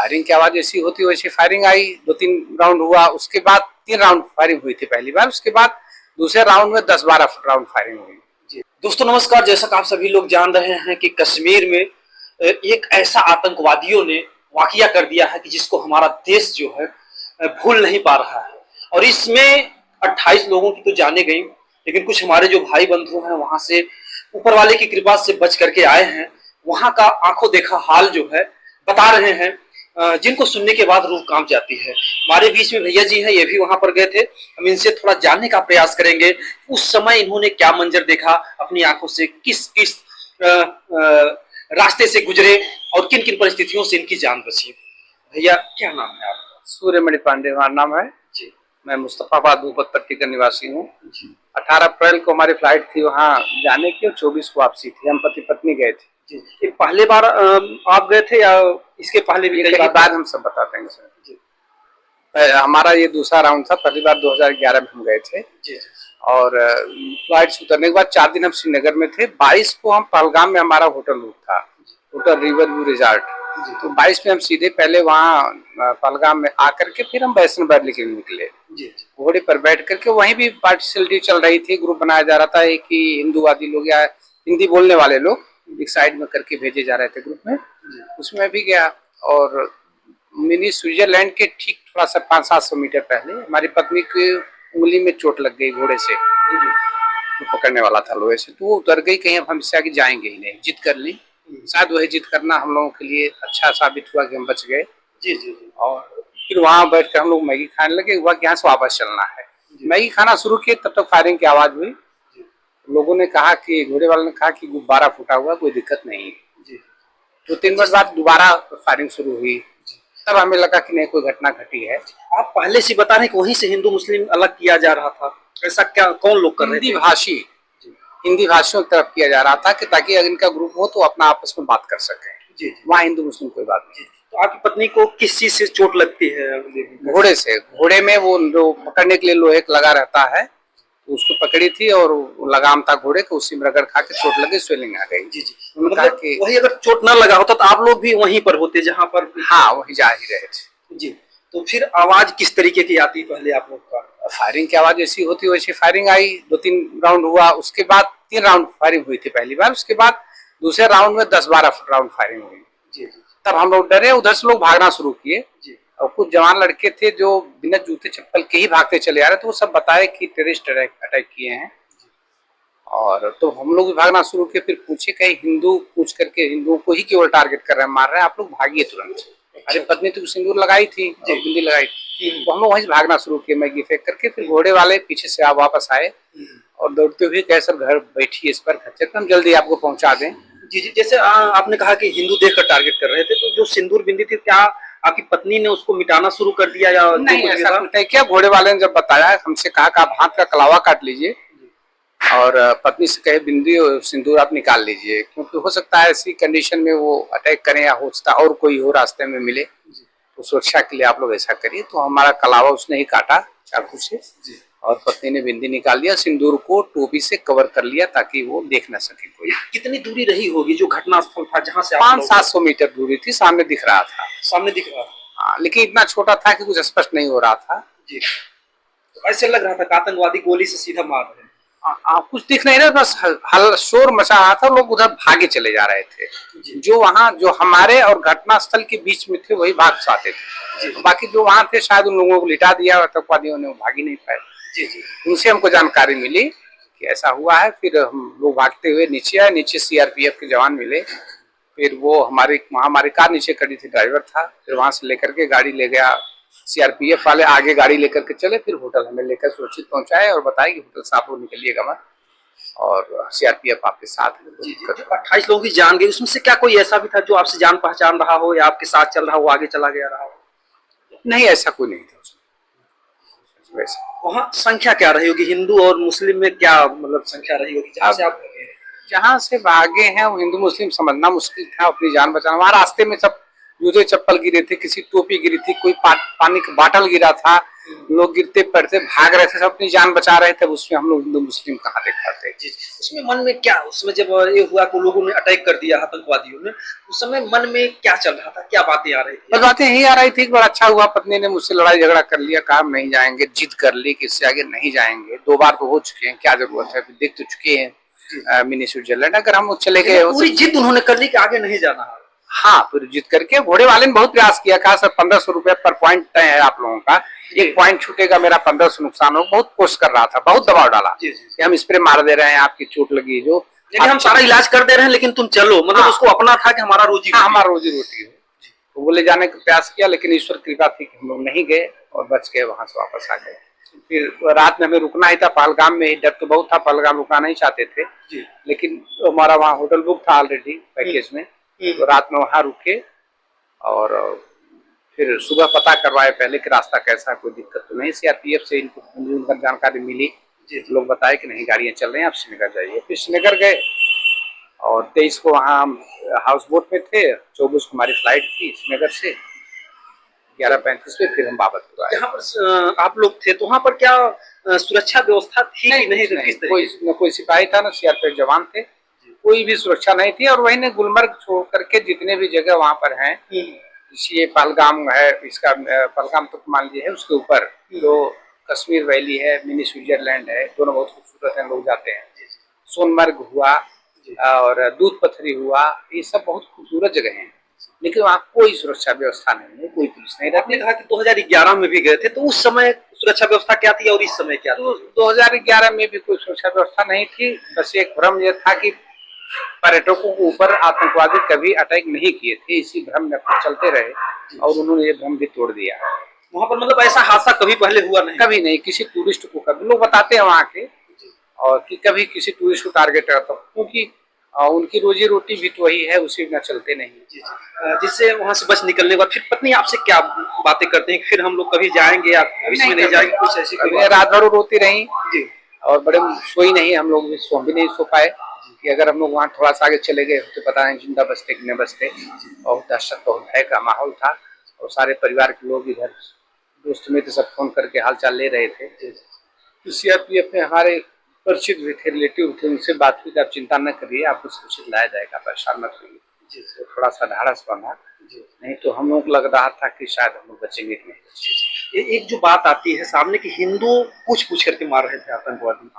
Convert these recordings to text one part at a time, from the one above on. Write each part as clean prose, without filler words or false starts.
Firing की आवाज ऐसी होती वैसी फायरिंग आई, 2-3 राउंड हुआ, उसके बाद 3 राउंड फायरिंग हुई थी पहली बार, उसके बाद दूसरे राउंड में 10-12 राउंड फायरिंग हुई। जी दोस्तों नमस्कार। जैसा कि आप सभी लोग जान रहे हैं कि कश्मीर में एक ऐसा आतंकवादियों ने वाकया कर दिया है कि जिसको हमारा देश जो है भूल नहीं पा रहा है। और इसमें 28 लोगों की तो जाने गई, लेकिन कुछ हमारे जो भाई बंधु हैं वहां से ऊपर वाले की कृपा से बच करके आए हैं। वहां का आंखों देखा हाल जो है बता रहे हैं, जिनको सुनने के बाद रूह कांप जाती है। हमारे बीच में भैया जी हैं, ये भी वहां पर गए थे। हम इनसे थोड़ा जानने का प्रयास करेंगे उस समय इन्होंने क्या मंजर देखा, अपनी आंखों से किस किस रास्ते से गुजरे और किन किन परिस्थितियों से इनकी जान बची। भैया क्या नाम है आपका? सूर्यमणि पांडे हमारा नाम है जी। मैं मुस्तफाबाद भूपत पट्टी का निवासी हूँ। 18 अप्रैल को हमारी फ्लाइट थी वहाँ जाने की और 24 को वापसी थी। हम पति पत्नी गए थे। जी। ये पहले बार आप गए थे या इसके पहले भी कई बार? हम सब बताते हैं सर। जी। हमारा ये दूसरा राउंड था। पहली बार 2011 में हम गए थे। जी। और फ्लाइट से उतरने के बाद 4 दिन हम श्रीनगर में थे। 22 को हम पहलगाम में हमारा होटल रूम था, होटल रिवर व्यू रिजॉर्ट। तो 22 में हम सीधे पहले वहाँ पहलगाम में आकर के फिर हम वैष्णो वैली के लिए निकले। घोड़े पर बैठ करके वहीं भी पार्टिसिपेलिटी चल रही थी, ग्रुप बनाया जा रहा था कि हिंदूवादी लोग या हिंदी बोलने वाले लोग एक साइड में करके भेजे जा रहे थे ग्रुप में। उसमें भी गया और मिनी स्विट्जरलैंड के ठीक थोड़ा सा 500-700 मीटर पहले हमारी पत्नी की उंगली में चोट लग गई घोड़े से, तो पकड़ने वाला था लोहे से, तो वो उतर गई। कहीं अब हमसे आगे जाएंगे ही नहीं, जिद कर ली। शायद वही जिद करना हम लोगों के लिए अच्छा साबित हुआ कि हम बच गए। जी जी जी। और फिर वहां बैठ कर हम लोग मैगी खाने लगे। हुआ कि यहाँ से वापस चलना है। मैगी खाना शुरू किए तब तक फायरिंग की आवाज हुई। लोगों ने कहा कि घोड़े वाले ने कहा कि गुब्बारा फूटा हुआ, कोई दिक्कत नहीं है। 2-3 मिनट बाद दोबारा फायरिंग शुरू हुई। तब हमें लगा कि नहीं कोई घटना घटी है। आप पहले से बता रहे हैं कि वहीं से हिंदू मुस्लिम अलग किया जा रहा था, ऐसा क्या कौन लोग कर रहे थे? हिंदी भाषियों की तरफ किया जा रहा था कि ताकि अगर इनका ग्रुप हो तो अपना आपस में बात कर सके। वहाँ हिंदू मुस्लिम कोई बात नहीं। तो आपकी पत्नी को किस चीज से चोट लगती है? घोड़े से। घोड़े में वो जो पकड़ने के लिए लोहे लगा रहता है, तो उसको पकड़ी थी और लगाम था घोड़े को, उसी में रगड़ खा के चोट लगी, स्वेलिंग आ गई। जी जी। मतलब कि वही अगर चोट न लगा होता तो आप लोग भी वहीं पर होते जहाँ पर? हाँ, वही जा ही रहे थे। जी। तो फिर आवाज किस तरीके की आती पहले आप लोग का? फायरिंग की आवाज ऐसी होती वैसी फायरिंग आई। 2-3 राउंड हुआ, उसके बाद 3 राउंड फायरिंग हुई थी पहली बार, उसके बाद दूसरे राउंड में 10-12 राउंड फायरिंग हुई। जी। तब हम लोग डरे, उधर से लोग भागना शुरू किए। और कुछ जवान लड़के थे जो बिना जूते चप्पल के ही भागते चले आ रहे थे। तो वो सब बताए कि टेररिस्ट अटैक किए हैं। और तो हम लोग भी भागना शुरू किए। फिर पूछे कहीं हिंदू, पूछ करके हिंदुओं को ही केवल टारगेट कर रहे हैं, मार रहे हैं, आप लोग भागिए तुरंत। अरे पत्नी तो सिंदूर लगाई थी, बिंदी लगाई थी, तो हम लोग वहीं से भागना शुरू किए मैगी फेंक करके। फिर घोड़े वाले पीछे से आप वापस आए और दौड़ते हुए कैसे घर बैठिए इस पर खच्चर पर, हम जल्दी आपको पहुंचा दें। जी जी। जैसे आपने कहा कि हिंदू देखकर टारगेट कर रहे थे, तो जो सिंदूर बिंदी थी क्या आपकी पत्नी ने उसको मिटाना शुरू कर दिया या नहीं? ऐसा कुछ नहीं किया। घोड़े वाले ने जब बताया, हमसे कहा कि आप हाथ का कलावा काट लीजिए और पत्नी से कहे बिंदी और सिंदूर आप निकाल लीजिए, क्योंकि हो सकता है ऐसी कंडीशन में वो अटैक करें या हो सकता है और कोई हो रास्ते में मिले, तो सुरक्षा के लिए आप लोग ऐसा करिए। तो हमारा कलावा उसने ही काटा चाकू से और पत्नी ने बिंदी निकाल लिया, सिंदूर को टोपी से कवर कर लिया ताकि वो देख न सके कोई। कितनी दूरी रही होगी जो घटनास्थल था जहाँ से? 500-700 मीटर दूरी थी, सामने दिख रहा था। सामने दिख रहा था? हाँ, लेकिन इतना छोटा था कि कुछ स्पष्ट नहीं हो रहा था। जी। तो ऐसे लग रहा था कि आतंकवादी गोली से सीधा मार रहे हैं। कुछ दिख नहीं रहा, बस हल शोर मचा रहा था। लोग उधर भागे चले जा रहे थे। जो वहाँ जो हमारे और घटनास्थल के बीच में थे वही भाग जाते थे। बाकी जो वहाँ थे शायद उन लोगों को लिटा दिया आतंकवादियों ने, भाग ही नहीं पाए। उनसे हमको जानकारी मिली कि ऐसा हुआ है। फिर हम लोग भागते हुए नीचे आए। नीचे सीआरपीएफ के जवान मिले। फिर वो हमारी कार नीचे खड़ी थी, ड्राइवर था। फिर वहां से लेकर के गाड़ी ले गया सीआरपीएफ वाले, आगे गाड़ी लेकर के चले। फिर होटल हमें लेकर सुरक्षित पहुंचाए और बताया कि होटल से आप लोग निकलिएगा मत और सीआरपीएफ आपके साथ है। 28 लोगों की जान गई, उसमें से क्या कोई ऐसा भी था जो आपसे जान पहचान रहा हो या आपके साथ चल रहा हो, आगे चला गया रहा हो? नहीं, ऐसा कोई नहीं था उसमें। वहाँ संख्या क्या रही होगी हिंदू और मुस्लिम में, क्या मतलब संख्या रही होगी जहाँ से भागे हैं? वो हिंदू मुस्लिम समझना मुश्किल था, अपनी जान बचाना। वहाँ रास्ते में सब जूते चप्पल गिरे थे, किसी टोपी गिरी थी, कोई पानी का बाटल गिरा था, लोग गिरते पड़ते भाग रहे थे, सब अपनी जान बचा रहे थे। उसमें हम लोग हिंदू मुस्लिम कहाँ देख पाते। जी, उसमें मन में क्या, उसमें जब ये हुआ कि लोगों ने अटैक कर दिया आतंकवादियों ने, उस समय मन में क्या चल रहा था, क्या बातें आ रही थी? बस बातें यही आ रही थी कि बड़ा अच्छा हुआ, पत्नी ने मुझसे लड़ाई झगड़ा कर लिया, कहा हम नहीं जाएंगे, जिद कर ली कि इससे आगे नहीं जाएंगे। 2 बार तो हो चुके हैं, क्या जरूरत है, देख तो चुके हैं मिनी स्विट्जरलैंड। अगर हम चले गए पूरी जिद उन्होंने कर ली कि आगे नहीं जाना है। हाँ, फिर जीत करके घोड़े वाले ने बहुत प्रयास किया, कहा सर 1500 रुपए पर पॉइंट तय है आप लोगों का, एक पॉइंट छूटेगा मेरा 1500 नुकसान हो। बहुत कोशिश कर रहा था, बहुत दबाव डाला कि हम स्प्रे मार दे रहे हैं, आपकी चोट लगी जो, लेकिन हम सारा इलाज कर दे रहे हैं, लेकिन तुम चलो, मतलब उसको अपना था कि हमारा रोजी हमारा रोजी रोटी हो। तो वो ले जाने का प्रयास किया, लेकिन ईश्वर कृपा थी कि हम लोग नहीं गए और बच के वहां से वापस आ गए। फिर रात में हमें रुकना ही था पहलगाम में ही, डर तो बहुत था, पहलगाम रुकना नहीं चाहते थे, लेकिन हमारा वहाँ होटल बुक था ऑलरेडी पैकेज में, तो रात में वहाँ रुके और फिर सुबह पता करवाए पहले कि रास्ता कैसा है, कोई दिक्कत तो नहीं। सीआरपीएफ से इनको जानकारी मिली, लोग बताए कि नहीं गाड़ियाँ चल रही हैं, आप श्रीनगर जाइए। फिर श्रीनगर गए और 23 को वहाँ हम हाउस बोट में थे, 24 को हमारी फ्लाइट थी श्रीनगर से, 11:35 पे फिर हम बाबतपुर आए। जहाँ पर आप लोग थे तो वहाँ पर क्या सुरक्षा व्यवस्था थी कि नहीं? कोई सिपाही था, ना सीआरपीएफ जवान थे, कोई भी सुरक्षा नहीं थी। और वही ने गुलमर्ग छोड़ करके जितने भी जगह वहाँ पर हैं, ये पहलगाम है, इसका पहलगाम तो मान लीजिए है, उसके ऊपर जो कश्मीर वैली है, मिनी स्विट्जरलैंड है, दोनों बहुत खूबसूरत हैं, लोग जाते हैं। सोनमर्ग हुआ और दूध पथरी हुआ, ये सब बहुत खूबसूरत जगह हैं, लेकिन वहाँ कोई सुरक्षा व्यवस्था नहीं है, कोई पुलिस नहीं रहती। आपने कहा कि 2011 में भी गए थे, तो उस समय सुरक्षा व्यवस्था क्या थी और इस समय क्या थी? तो 2011 में भी कोई सुरक्षा व्यवस्था नहीं थी, बस एक भ्रम यह था कि पर्यटकों के ऊपर आतंकवादी कभी अटैक नहीं किए थे, इसी भ्रम में चलते रहे और उन्होंने ये भ्रम भी तोड़ दिया। वहाँ पर मतलब ऐसा हादसा कभी पहले हुआ नहीं? कभी नहीं, किसी टूरिस्ट को कभी, लोग बताते हैं वहाँ के, और कि कभी किसी टूरिस्ट को टारगेट करता, क्योंकि उनकी रोजी रोटी भी तो वही है, उसी में चलते नहीं। जिससे वहाँ से बच निकलने के बाद फिर पत्नी आपसे क्या बातें करते हैं कि फिर हम लोग कभी जाएंगे या भविष्य में नहीं जाएंगे, कुछ ऐसी? रात भर रोती रही और बड़े सोई नहीं, हम लोग भी नहीं सो पाए कि अगर हम लोग वहाँ थोड़ा सा आगे चले गए तो पता नहीं जिंदा बचते कि नहीं बचते। और दहशत, बहुत भय का माहौल था और सारे परिवार के लोग इधर, दोस्त मित्र सब फोन करके हालचाल ले रहे थे। सीआरपीएफ में हमारे परिचित भी थे, रिलेटिव थे, उनसे बात हुई, आप चिंता न करिए, आपको सुरक्षित लाया जाएगा, परेशान मत होइए। तो थोड़ा सा ढाढ़स बना, नहीं तो हम लोग लग रहा था कि शायद हम लोग बचेंगे कि नहीं। एक जो बात आती है सामने कि हिंदू पूछ करके मार रहे थे आतंकवादी,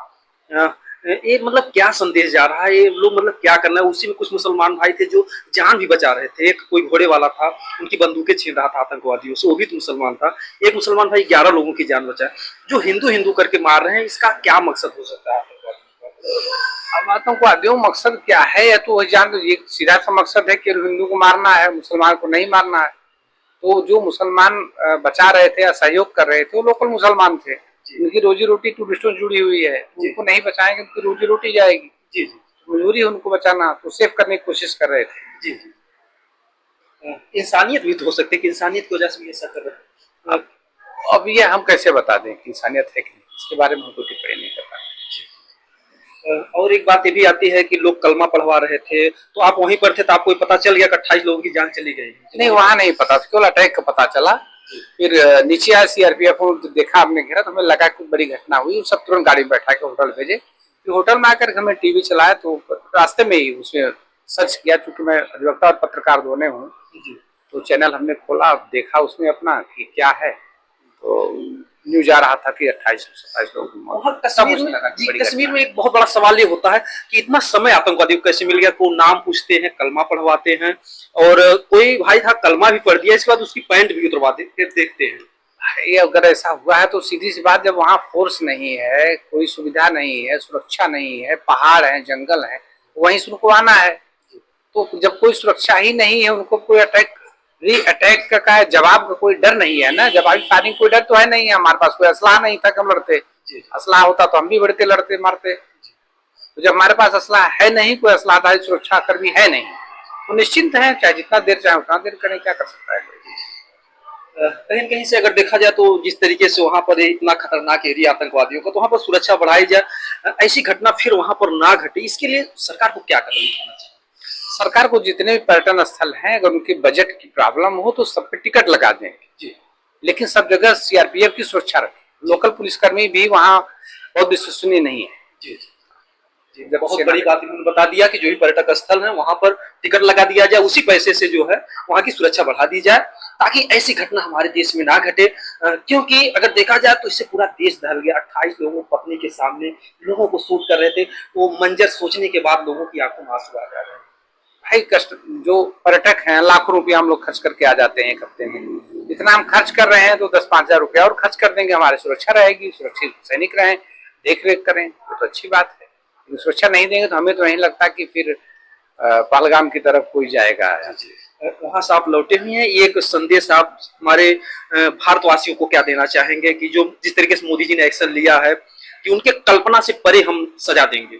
ये मतलब क्या संदेश जा रहा है, ये लोग मतलब क्या करना है? उसी में कुछ मुसलमान भाई थे जो जान भी बचा रहे थे, एक कोई घोड़े वाला था, उनकी बंदूकें छीन रहा था आतंकवादियों से, वो भी तो मुसलमान था। एक मुसलमान भाई 11 लोगों की जान बचाए, जो हिंदू हिंदू करके मार रहे हैं, इसका क्या मकसद हो सकता है? अब आतंकवादियों मकसद क्या है, या तो वही जान दो, ये सीधा सा मकसद है कि हिंदू को मारना है, मुसलमान को नहीं मारना है। तो जो मुसलमान बचा रहे थे या सहयोग कर रहे थे, वो लोकल मुसलमान थे, उनकी रोजी रोटी टूरिस्टों से जुड़ी हुई है, उनको नहीं बचाएंगे उनकी रोजी रोटी जाएगी। मजबूरी है उनको बचाना, तो सेव करने की कोशिश कर रहे थे। इंसानियत भी तो हो सकती है कि इंसानियत की वजह से भी ऐसा कर रहे हैं। अब ये हम कैसे बता दें कि इंसानियत है कि नहीं, इसके बारे में हमको टिप्पणी नहीं कर पाए। और एक बात ये भी आती है कि लोग कलमा पढ़वा रहे थे, तो आप वहीं पर थे तो आपको पता चल गया कि 28 लोगों की जान चली गई? नहीं, वहाँ नहीं पता, केवल अटैक का पता चला। फिर नीचे आया सीआरपीएफ, देखा हमने घेरा, तो हमें लगा कुछ बड़ी घटना हुई, सब तुरंत गाड़ी में बैठा के होटल भेजे। फिर होटल में आकर हमें टीवी चलाया, तो रास्ते में ही उसमें सर्च किया, चूंकि मैं अधिवक्ता और पत्रकार दोनों हूँ, तो चैनल हमने खोला, देखा उसमें अपना कि क्या है, तो न्यूज आ रहा था कि 28-27 लोग। कश्मीर में एक बहुत बड़ा सवाल ये होता है कि इतना समय आतंकवादियों को कैसे मिल गया? को नाम पूछते हैं, कलमा पढ़वाते हैं, और कोई भाई था कलमा भी पढ़ दिया, इसके बाद उसकी पैंट भी उतरवा देखते हैं। ये अगर ऐसा हुआ है तो सीधी सी बात, जब वहाँ फोर्स नहीं है, कोई सुविधा नहीं है, सुरक्षा नहीं है, पहाड़ है, जंगल है, वहीं से उनको आना है। तो जब कोई सुरक्षा ही नहीं है, उनको कोई अटैक का है, जवाब का कोई डर नहीं है ना, जवाबी फायरिंग कोई डर तो है नहीं है। हमारे पास कोई असलाह नहीं था कि हम लड़ते, असलाह होता तो हम भी बढ़ते, लड़ते, मारते। तो जब हमारे पास असलाह है नहीं, कोई असलाहदारी सुरक्षा कर्मी है नहीं, तो निश्चिंत है, चाहे जितना देर चाहे उतना देर करें, क्या कर सकता है। कहीं कहीं से अगर देखा जाए तो जिस तरीके से वहां पर इतना खतरनाक एरिया आतंकवादियों का, तो वहां पर सुरक्षा बढ़ाई जाए, ऐसी घटना फिर वहां पर ना घटे, इसके लिए सरकार को क्या कदम उठाना चाहिए? सरकार को जितने भी पर्यटन स्थल हैं अगर उनके बजट की प्रॉब्लम हो तो सब पे टिकट लगा दें, जी लेकिन सब जगह सीआरपीएफ की सुरक्षा रखें। लोकल पुलिसकर्मी भी वहाँ बहुत विश्वसनीय नहीं है। जी जी, बहुत बड़ी बात इन्होंने बता दिया कि जो भी पर्यटक स्थल है वहां पर टिकट लगा दिया जाए, उसी पैसे से जो है वहां की सुरक्षा बढ़ा दी जाए ताकि ऐसी घटना हमारे देश में ना घटे। क्योंकि अगर देखा जाए तो इससे पूरा देश दहल गया। 28 लोगों पत्नी के सामने लोगों को शूट कर रहे थे, वो मंजर सोचने के बाद लोगों की आंखों में आंसू आ जा रहे हैं। भाई कष्ट जो पर्यटक हैं लाखों रुपया हम लोग खर्च करके आ जाते हैं एक हफ्ते में, इतना हम खर्च कर रहे हैं तो 10-5 हजार रुपया और खर्च कर देंगे, हमारी सुरक्षा रहेगी, सुरक्षित सैनिक रहें, देख रेख करें तो अच्छी बात है। सुरक्षा नहीं देंगे तो हमें तो नहीं लगता कि फिर पहलगाम की तरफ कोई जाएगा। वहां से आप लौटे हुए हैं, एक संदेश आप हमारे भारतवासियों को क्या देना चाहेंगे कि जो जिस तरीके से मोदी जी ने एक्शन लिया है कि उनके कल्पना से परे हम सजा देंगे?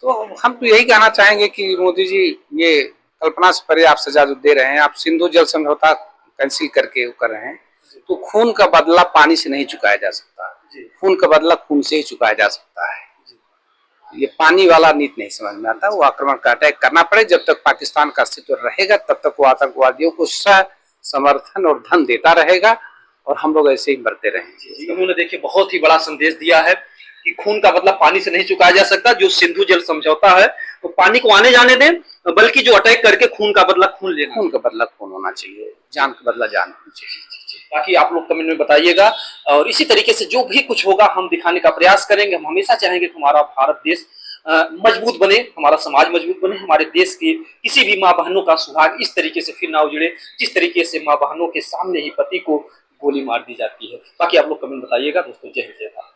तो हम तो यही कहना चाहेंगे कि मोदी जी ये कल्पना से परे आप सजा जो दे रहे हैं, आप सिंधु जल समझौता कैंसिल करके कर रहे हैं, तो खून का बदला पानी से नहीं चुकाया जा सकता, खून का बदला खून से ही चुकाया जा सकता है। ये पानी वाला नीति नहीं समझ में आता। वो आक्रमण का अटैक करना पड़े, जब तक पाकिस्तान का अस्तित्व रहेगा तब तक वो आतंकवादियों को समर्थन और धन देता रहेगा और हम लोग ऐसे ही मरते रहेंगे। उन्होंने देखिए बहुत ही बड़ा संदेश दिया है कि खून का बदला पानी से नहीं चुकाया जा सकता। जो सिंधु जल समझौता है वो पानी को आने जाने दें, बल्कि जो अटैक करके खून का बदला खून लेना, खून का बदला खून होना चाहिए, जान का बदला जान होनी चाहिए। बाकी आप लोग कमेंट में बताइएगा और इसी तरीके से जो भी कुछ होगा हम दिखाने का प्रयास करेंगे। हम हमेशा चाहेंगे कि हमारा भारत देश मजबूत बने, हमारा समाज मजबूत बने, हमारे देश की किसी भी माँ बहनों का सुहाग इस तरीके से फिर ना उजड़े जिस तरीके से माँ बहनों के सामने ही पति को गोली मार दी जाती है। बाकी आप लोग कमेंट बताइएगा दोस्तों। जय हिंद, जय भारत।